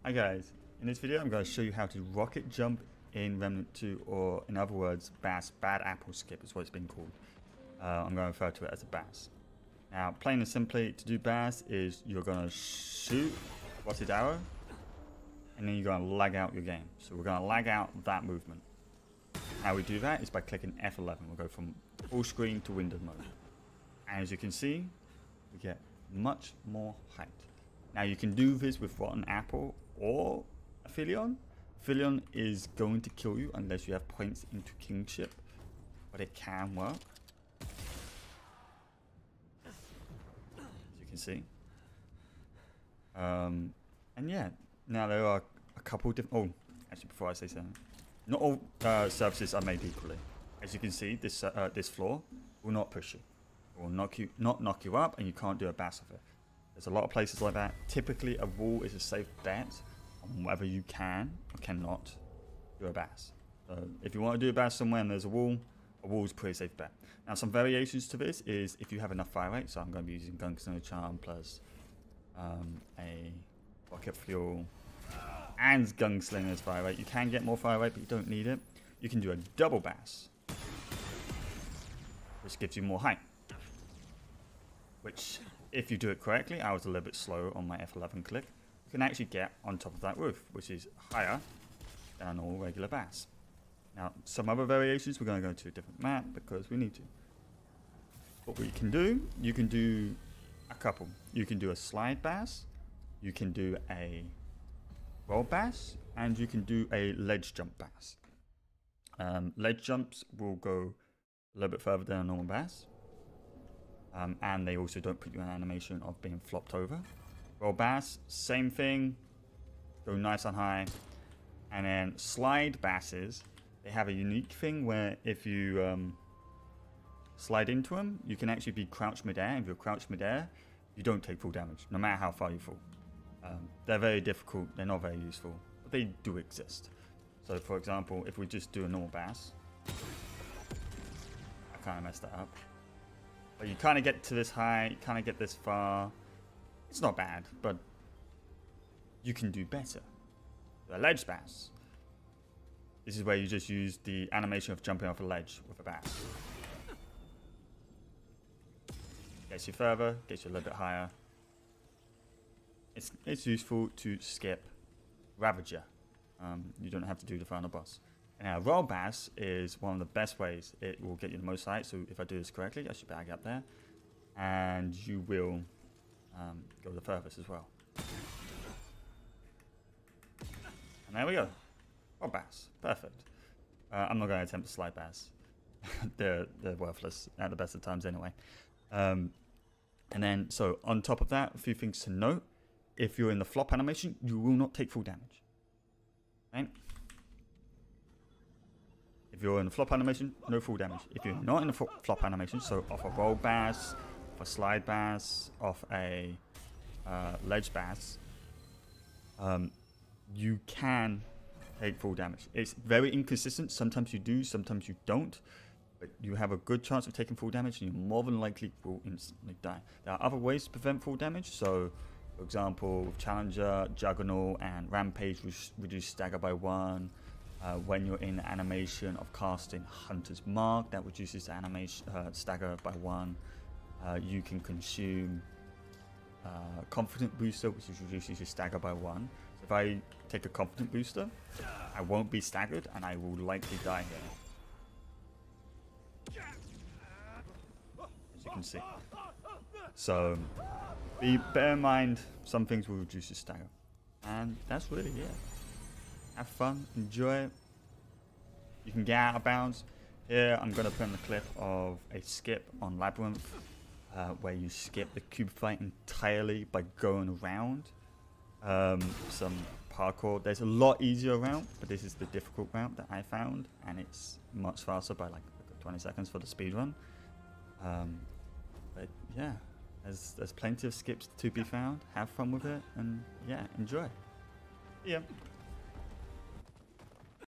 Hi guys, in this video I'm going to show you how to rocket jump in Remnant 2, or in other words, BAS, Bad Apple Skip is what it's been called. I'm going to refer to it as a BAS. Now, plain and simply, to do BAS is you're going to shoot spotted arrow, and then you're going to lag out your game. So we're going to lag out that movement. How we do that is by clicking F11. We'll go from full screen to window mode. And as you can see, we get much more height. Now you can do this with Rotten Apple or Aphelion. Aphelion is going to kill you unless you have points into kingship, but it can work. As you can see. And yeah, now there are a couple different... Oh, actually before I say something. Not all surfaces are made equally. As you can see, this floor will not push you. It will not knock you up, and you can't do a BAS of it. There's a lot of places like that. Typically, a wall is a safe bet on whether you can or cannot do a BAS. So if you want to do a BAS somewhere and there's a wall is a pretty safe bet. Now, some variations to this is if you have enough fire rate. So I'm going to be using Gunslinger Charm plus a rocket fuel and Gunslinger's fire rate. You can get more fire rate, but you don't need it. You can do a double BAS, which gives you more height. Which, if you do it correctly, I was a little bit slow on my F11 click, you can actually get on top of that roof, which is higher than a normal regular BAS. Now, some other variations, we're going to go to a different map because we need to. What we can do a couple. You can do a slide BAS, you can do a roll BAS, and you can do a ledge jump BAS. Ledge jumps will go a little bit further than a normal BAS. And they also don't put you in an animation of being flopped over. Roll BAS, same thing, go nice and high. And then slide BASes, they have a unique thing where if you slide into them, you can actually be crouched midair. If you're crouched midair, you don't take full damage, no matter how far you fall. They're very difficult, they're not very useful, but they do exist. So for example, if we just do a normal BAS, I kind of messed that up. But you kind of get to this high, you kind of get this far. It's not bad, but you can do better. The ledge BAS. This is where you just use the animation of jumping off a ledge with a BAS. Gets you further, gets you a little bit higher. It's useful to skip Ravager. You don't have to do the final boss. Now, roll BAS is one of the best ways. It will get you the most height. So if I do this correctly, I should bag up there, and you will go the furthest as well. And there we go. Roll BAS, perfect. I'm not going to attempt a slide BAS. they're worthless at the best of times anyway. And then, so on top of that, a few things to note. If you're in the flop animation, you will not take full damage. Right? If you're in a flop animation, no full damage. If you're not in a flop animation, so off a roll BAS, off a slide BAS, off a ledge BAS, you can take full damage. It's very inconsistent. Sometimes you do, sometimes you don't. But you have a good chance of taking full damage, and you more than likely will instantly die. There are other ways to prevent full damage. So, for example, with Challenger, Juggernaut, and Rampage reduce stagger by 1. When you're in the animation of casting Hunter's Mark, that reduces the animation stagger by 1. You can consume Confident Booster, which reduces your stagger by 1. So if I take a Confident Booster, I won't be staggered, and I will likely die here. As you can see. So bear in mind, some things will reduce your stagger. And that's really it. Have fun, enjoy it. You can get out of bounds. Here I'm going to put in the clip of a skip on Labyrinth, where you skip the cube fight entirely by going around. Some parkour. There's a lot easier route, but this is the difficult route that I found, and it's much faster by like 20 seconds for the speedrun. But yeah, there's plenty of skips to be found. Have fun with it, and yeah, enjoy. Yeah.